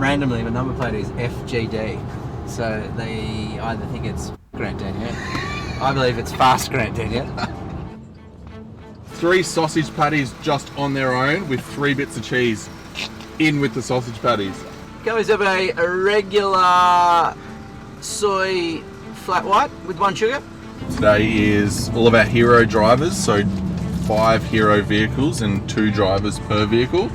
randomly, the number plate is FGD. So they either think it's Grant Daniel. I believe it's fast Grant Daniel. 3 sausage patties just on their own with 3 bits of cheese in with the sausage patties. Can we have a regular soy flat white with 1 sugar? Today is all about hero drivers, so 5 hero vehicles and 2 drivers per vehicle.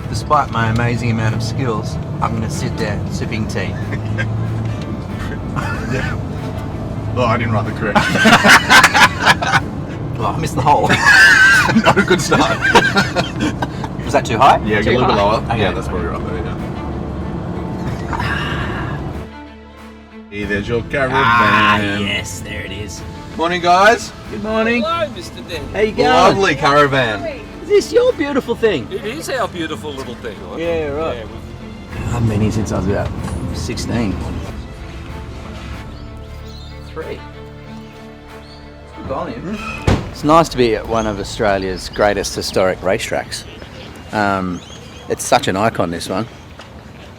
Despite my amazing amount of skills, I'm going to sit there sipping tea. Oh, I didn't write the correct. Oh, I missed the hole. Not a good start. Was that too high? Yeah, too a little bit lower. Okay. Yeah, that's probably right there, yeah. Hey, there's your caravan. Yes, there it is. Morning, guys. Good morning. Hello, Mr. Dan. How you going? Lovely caravan. Is this your beautiful thing? It is our beautiful little thing, right? Yeah, right. Yeah, I haven't been here since I was about 16. 3. Good volume. It's nice to be at one of Australia's greatest historic racetracks. It's such an icon, this one.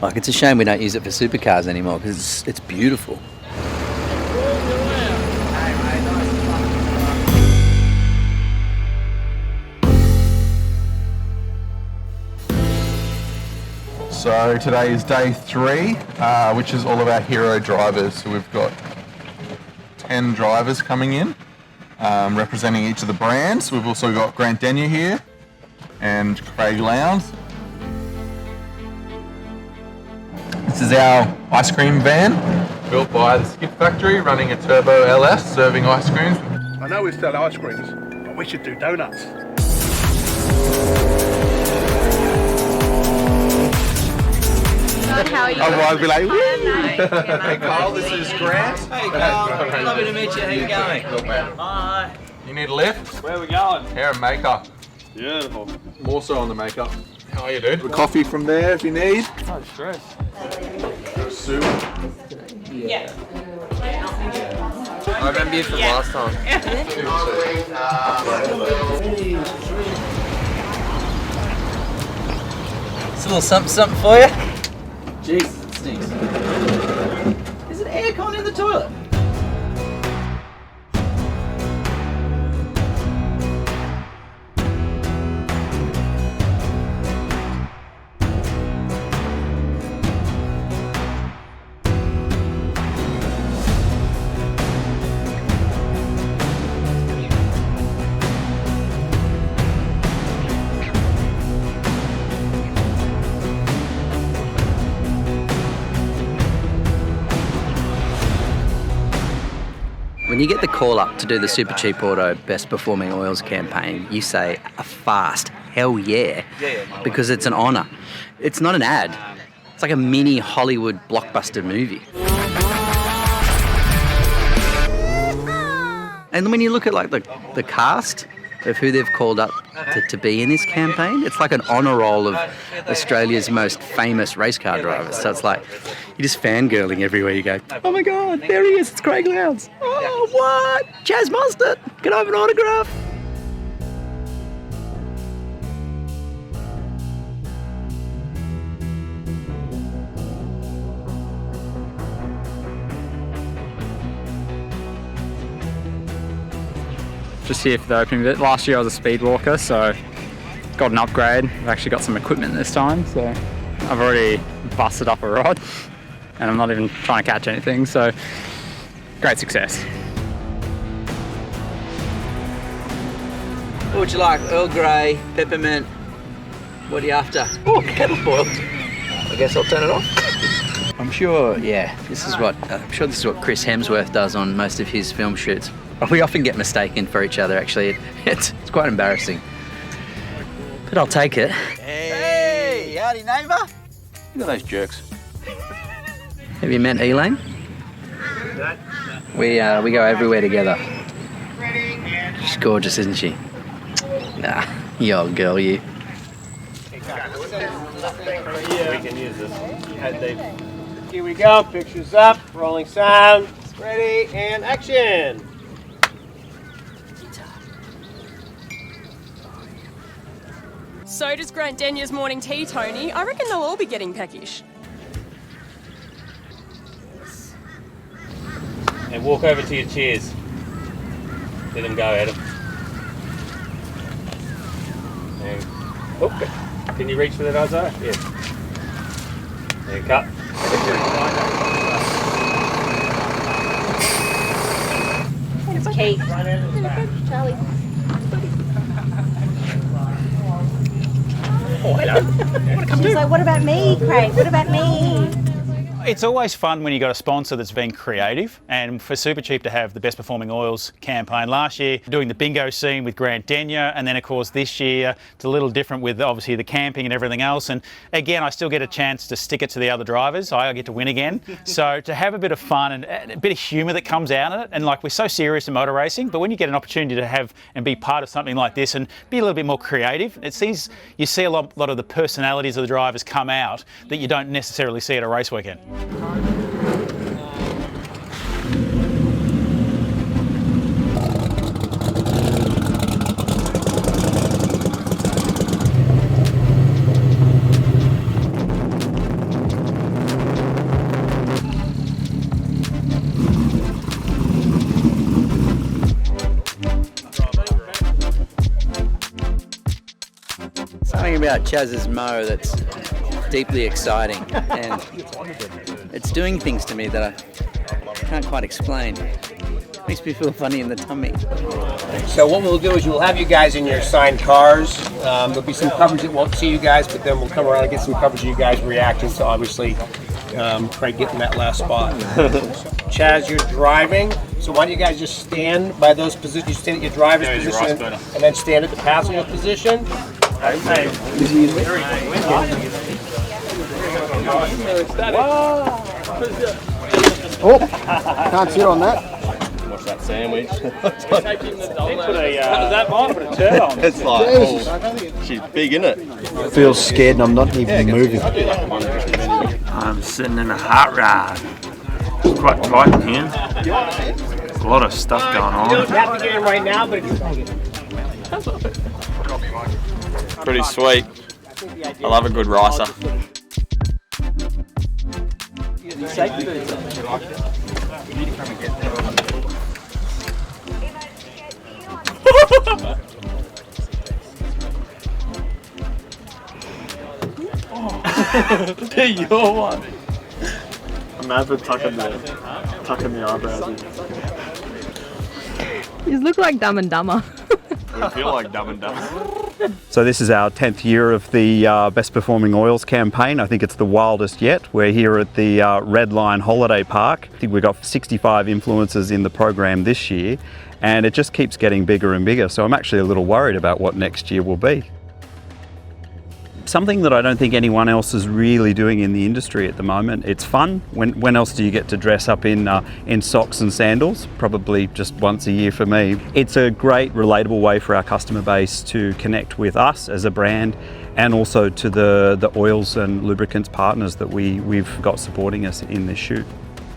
Like, it's a shame we don't use it for supercars anymore because it's beautiful. So today is day 3, which is all of our hero drivers. So we've got 10 drivers coming in, representing each of the brands. We've also got Grant Denyer here and Craig Lowndes. This is our ice cream van, built by the Skip Factory, running a Turbo LS, serving ice creams. I know we sell ice creams, but we should do donuts. How are you? Otherwise, I'd be like, woo! Hey Carl, this is Grant. Hey, Carl. Lovely to meet you. How you going? Good man. Hi. You need a lift? Where are we going? Hair and makeup. Beautiful. More so on the makeup. How are you, dude? Coffee from there if you need. No stress. Soup. Yeah. I remember you from last time. It's a little something for you. Jesus, it stinks. Is it aircon in the toilet? When you get the call up to do the Supercheap Auto Best Performing Oils campaign, you say a fast hell yeah, because it's an honour. It's not an ad. It's like a mini Hollywood blockbuster movie. And when you look at like the cast of who they've called up to be in this campaign, it's like an honour roll of Australia's most famous race car drivers. So it's like, you're just fangirling everywhere you go. Oh my God, there he is, it's Craig Lowndes. Oh, what? Chaz Mostert, can I have an autograph? Just here for the opening bit. Last year I was a speed walker, so got an upgrade. I've actually got some equipment this time, so I've already busted up a rod and I'm not even trying to catch anything, so great success. What would you like? Earl Grey, peppermint? What are you after? Oh, kettle boiled. I guess I'll turn it off. I'm sure, yeah, this is what Chris Hemsworth does on most of his film shoots. We often get mistaken for each other, actually. It's quite embarrassing. But I'll take it. Hey, howdy neighbour. Look at those jerks. Have you met Elaine? We go everywhere together. She's gorgeous, isn't she? Nah, you old girl, you. We can use this. Here we go. Pictures up. Rolling sound. Ready and action. So does Grant Denya's morning tea, Tony. I reckon they'll all be getting peckish. And walk over to your chairs. Let them go, Adam. And, oh, can you reach for that, Isaiah? Yeah. And cut. It's Kate. Charlie. Oh, hello. She's like, what about me, Craig? What about me? It's always fun when you've got a sponsor that's been creative, and for Supercheap to have the Best Performing Oils campaign last year, doing the bingo scene with Grant Denya, and then of course this year it's a little different with obviously the camping and everything else, and again I still get a chance to stick it to the other drivers. I get to win again. So to have a bit of fun and a bit of humour that comes out of it, and like we're so serious in motor racing, but when you get an opportunity to have and be part of something like this and be a little bit more creative, you see a lot of the personalities of the drivers come out that you don't necessarily see at a race weekend. Something about Chaz's mow that's deeply exciting, and it's doing things to me that I can't quite explain. Makes me feel funny in the tummy. So what we'll do is we'll have you guys in your assigned cars. There'll be some coverage that won't see you guys, but then we'll come around and get some coverage of you guys reacting to obviously Craig getting that last spot. Chaz, you're driving, so why don't you guys just stand by those positions? You stand at your driver's position and then stand at the passenger position. Oh, can't sit on that. Watch that sandwich. That might put a turn on. It's like, oh, she's big, isn't it? I feel scared and I'm not even moving. I'm sitting in a hot rod. It's quite tight in here. There's a lot of stuff going on. You don't have to get in right now, but if you Pretty sweet. I love a good ricer. Your one. I'm never tucking the eyebrows in. You look like Dumb and Dumber. I feel like Dumb and Dumber. So this is our 10th year of the Best Performing Oils campaign. I think it's the wildest yet. We're here at the Redline Holiday Park. I think we've got 65 influencers in the program this year, and it just keeps getting bigger and bigger. So I'm actually a little worried about what next year will be. Something that I don't think anyone else is really doing in the industry at the moment. It's fun. When else do you get to dress up in socks and sandals? Probably just once a year for me. It's a great, relatable way for our customer base to connect with us as a brand, and also to the oils and lubricants partners that we've got supporting us in this shoot.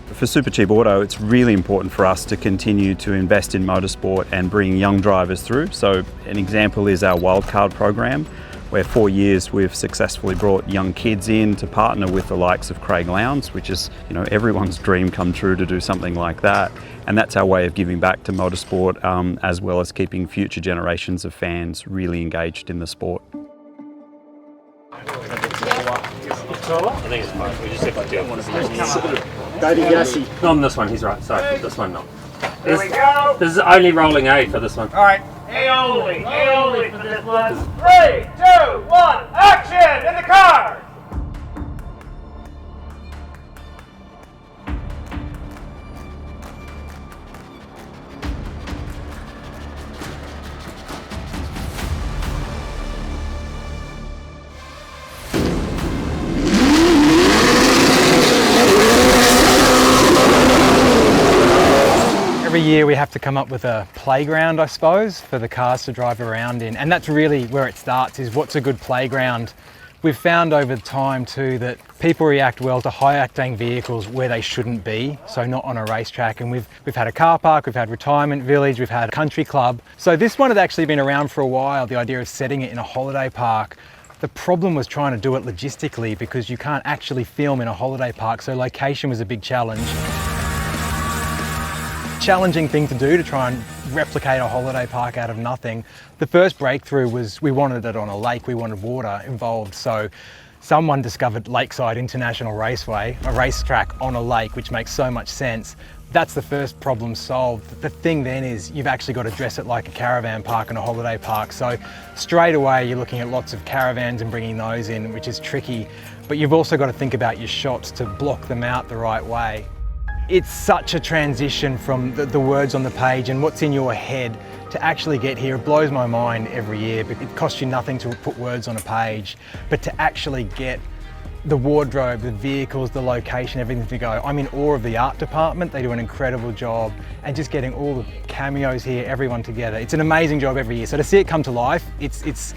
For Supercheap Auto, it's really important for us to continue to invest in motorsport and bring young drivers through. So an example is our wildcard program, where 4 years we've successfully brought young kids in to partner with the likes of Craig Lowndes, which is, everyone's dream come true to do something like that. And that's our way of giving back to motorsport, as well as keeping future generations of fans really engaged in the sport. I think it's fine. We just have to do it. Go to Yassi. Not on this one, he's right. Sorry, this one not. There we go. This is only rolling A for this one. All right. A only for this one. 3, 2, 1, action in the car. Every year we have to come up with a playground, I suppose, for the cars to drive around in. And that's really where it starts, is what's a good playground. We've found over time too that people react well to high octane vehicles where they shouldn't be, so not on a racetrack. And we've had a car park, we've had retirement village, we've had a country club. So this one had actually been around for a while, the idea of setting it in a holiday park. The problem was trying to do it logistically because you can't actually film in a holiday park, so location was a big challenge. Challenging thing to do to try and replicate a holiday park out of nothing. The first breakthrough was we wanted it on a lake, we wanted water involved, so someone discovered Lakeside International Raceway, a racetrack on a lake, which makes so much sense. That's the first problem solved. The thing then is you've actually got to dress it like a caravan park and a holiday park. So straight away you're looking at lots of caravans and bringing those in, which is tricky. But you've also got to think about your shots to block them out the right way. It's such a transition from the words on the page and what's in your head to actually get here. It blows my mind every year, but it costs you nothing to put words on a page, but to actually get the wardrobe, the vehicles, the location, everything to go. I'm in awe of the art department. They do an incredible job, and just getting all the cameos here, everyone together. It's an amazing job every year. So to see it come to life, it's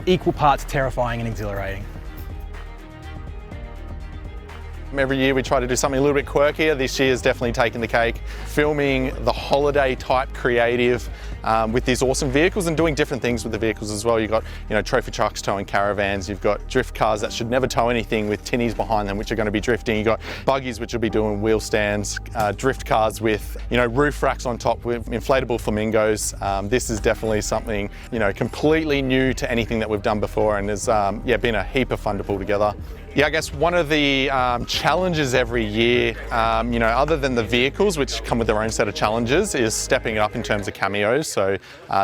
equal parts terrifying and exhilarating. Every year we try to do something a little bit quirkier. This year's definitely taken the cake. Filming the holiday type creative with these awesome vehicles and doing different things with the vehicles as well. You've got, trophy trucks towing caravans. You've got drift cars that should never tow anything with tinnies behind them, which are going to be drifting. You've got buggies, which will be doing wheel stands, drift cars with, roof racks on top with inflatable flamingos. This is definitely something, completely new to anything that we've done before, and has, been a heap of fun to pull together. Yeah, I guess one of the challenges every year, other than the vehicles, which come with their own set of challenges, is stepping it up in terms of cameos. So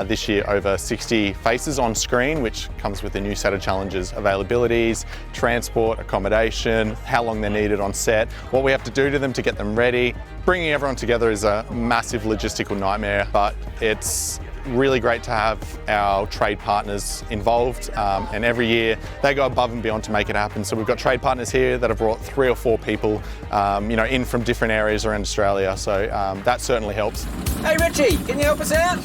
this year, over 60 faces on screen, which comes with a new set of challenges: availabilities, transport, accommodation, how long they're needed on set, what we have to do to them to get them ready. Bringing everyone together is a massive logistical nightmare, but it's really great to have our trade partners involved, and every year they go above and beyond to make it happen. So we've got trade partners here that have brought 3 or 4 people in from different areas around Australia, so that certainly helps. Hey Richie, can you help us out?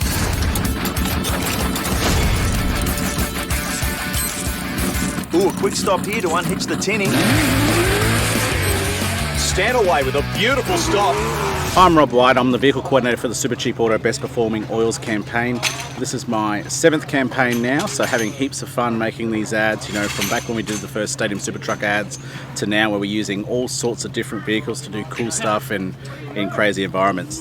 Ooh, a quick stop here to unhitch the tinny. Stand away with a beautiful stop. I'm Rob White, I'm the vehicle coordinator for the Supercheap Auto Best Performing Oils campaign. This is my 7th campaign now, so having heaps of fun making these ads, from back when we did the first Stadium Super Truck ads to now where we're using all sorts of different vehicles to do cool stuff in crazy environments.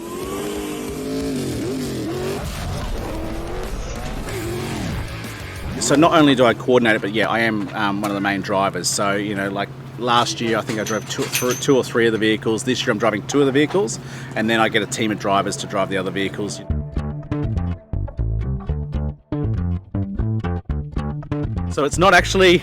So not only do I coordinate it, but yeah, I am one of the main drivers. So, like last year, I think I drove 2 or 3 of the vehicles. This year I'm driving 2 of the vehicles, and then I get a team of drivers to drive the other vehicles. So it's not actually,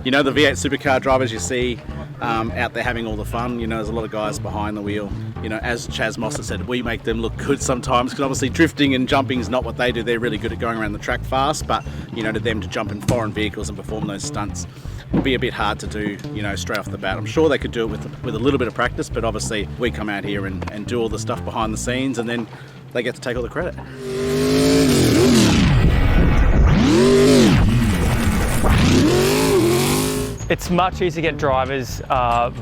the V8 supercar drivers you see out there having all the fun. There's a lot of guys behind the wheel. As Chaz Mosser said, we make them look good sometimes, because obviously drifting and jumping is not what they do. They're really good at going around the track fast, but to them to jump in foreign vehicles and perform those stunts would be a bit hard to do, straight off the bat. I'm sure they could do it with a little bit of practice, but obviously we come out here and do all the stuff behind the scenes, and then they get to take all the credit. It's much easier to get drivers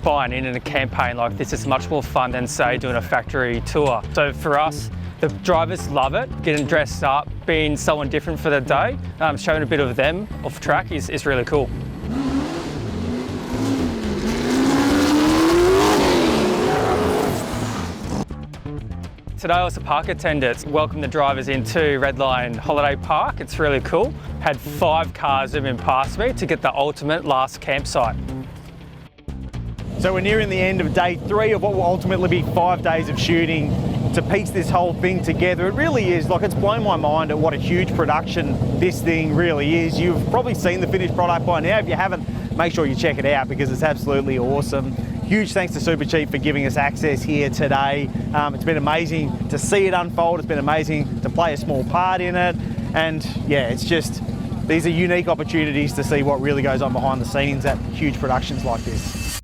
buying in a campaign like this. It's much more fun than, say, doing a factory tour. So for us, the drivers love it, getting dressed up, being someone different for the day, showing a bit of them off track is really cool. Today I was a park attendant, welcomed the drivers into Redline Holiday Park. It's really cool. Had 5 cars zooming past me to get the ultimate last campsite. So we're nearing the end of day 3 of what will ultimately be 5 days of shooting to piece this whole thing together. It really is, it's blown my mind at what a huge production this thing really is. You've probably seen the finished product by now. If you haven't, make sure you check it out because it's absolutely awesome. Huge thanks to Supercheap for giving us access here today. It's been amazing to see it unfold. It's been amazing to play a small part in it. And yeah, these are unique opportunities to see what really goes on behind the scenes at huge productions like this.